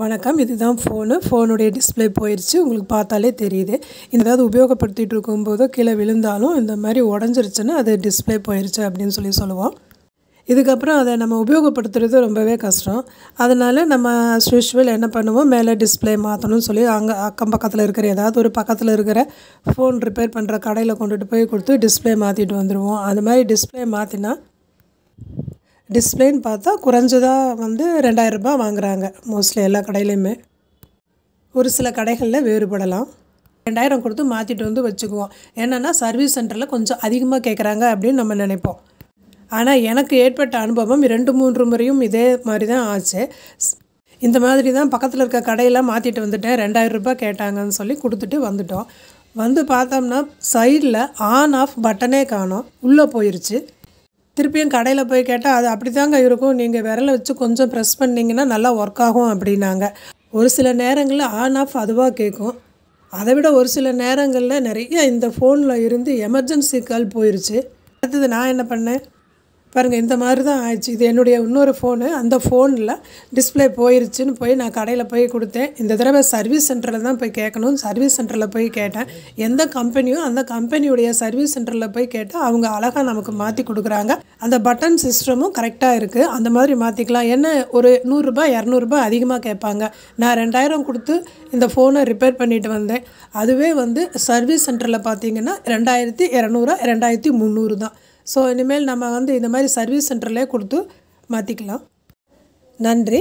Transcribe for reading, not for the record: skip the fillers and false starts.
வணக்கம். இதுதான் ஃபோனுடைய டிஸ்ப்ளே போயிருச்சு. உங்களுக்கு பார்த்தாலே தெரியுது. ஏதாவது உபயோகப்படுத்திட்டு இருக்கும்போதோ கீழே விழுந்தாலும் இந்த மாதிரி உடஞ்சிருச்சுன்னா அது டிஸ்ப்ளே போயிருச்சு அப்படின்னு சொல்லுவோம். இதுக்கப்புறம் அதை நம்ம உபயோகப்படுத்துறது ரொம்பவே கஷ்டம். அதனால் நம்ம அஸ் யூஷுவல் என்ன பண்ணுவோம், மேலே டிஸ்ப்ளே மாற்றணும்னு சொல்லி அங்கே அக்கம் பக்கத்தில் இருக்கிற ஏதாவது ஒரு பக்கத்தில் இருக்கிற ஃபோன் ரிப்பேர் பண்ணுற கடையில் கொண்டுட்டு போய் கொடுத்து டிஸ்ப்ளே மாற்றிட்டு வந்துடுவோம். அது மாதிரி டிஸ்ப்ளே மாற்றினா டிஸ்ப்ளேன்னு பார்த்தா குறைஞ்சதாக வந்து ரூ. 2000 வாங்குகிறாங்க மோஸ்ட்லி எல்லா கடையிலையுமே. ஒரு சில கடைகளில் வேறுபடலாம். 2000 கொடுத்து மாற்றிட்டு வந்து வச்சுக்குவோம். என்னென்னா சர்வீஸ் சென்டரில் கொஞ்சம் அதிகமாக கேட்குறாங்க அப்படின்னு நம்ம நினைப்போம். ஆனால் எனக்கு ஏற்பட்ட அனுபவம் 2-3 முறையும் இதே மாதிரி தான் ஆச்சு. இந்த மாதிரி தான் பக்கத்தில் இருக்க கடையில் மாற்றிட்டு வந்துட்டேன், ரூ. 2000 கேட்டாங்கன்னு சொல்லி கொடுத்துட்டு வந்துட்டோம். வந்து பார்த்தோம்னா சைடில் ஆன் ஆஃப் பட்டனே காணோம், உள்ளே போயிடுச்சு. திருப்பியும் கடையில் போய் கேட்டால் அது அப்படி தாங்க இருக்கும், நீங்கள் விரலை வச்சு கொஞ்சம் ப்ரெஸ் பண்ணிங்கன்னா நல்லா ஒர்க் ஆகும் அப்படின்னாங்க. ஒரு சில நேரங்களில் ஆன் ஆஃப் அதுவாக கேட்கும். அதை விட ஒரு சில நேரங்களில் நிறைய இந்த ஃபோனில் இருந்து எமர்ஜென்சி கால் போயிடுச்சு. அடுத்தது நான் என்ன பண்ணேன் பாருங்கள், இந்த மாதிரி தான் ஆயிடுச்சு. இது என்னுடைய இன்னொரு ஃபோனு. அந்த ஃபோனில் டிஸ்ப்ளே போயிருச்சுன்னு போய் நான் கடையில் போய் கொடுத்தேன். இந்த தடவை சர்வீஸ் சென்டரில் தான் போய் கேட்கணும். சர்வீஸ் சென்டரில் போய் கேட்டேன். எந்த கம்பெனியோ அந்த கம்பெனியுடைய சர்வீஸ் சென்டரில் போய் கேட்டால் அவங்க அழகாக நமக்கு மாற்றி கொடுக்குறாங்க. அந்த பட்டன் சிஸ்டமும் கரெக்டாக இருக்குது. அந்த மாதிரி மாற்றிக்கலாம். என்ன ஒரு ₹100-200 அதிகமாக கேட்பாங்க. நான் 2000 கொடுத்து இந்த ஃபோனை ரிப்பேர் பண்ணிட்டு வந்தேன். அதுவே வந்து சர்வீஸ் சென்டரில் பார்த்தீங்கன்னா 2200 2300 தான். ஸோ இனிமேல் நம்ம வந்து இந்த மாதிரி சர்வீஸ் சென்டர்லேயே கொடுத்து மாற்றிக்கலாம். நன்றி.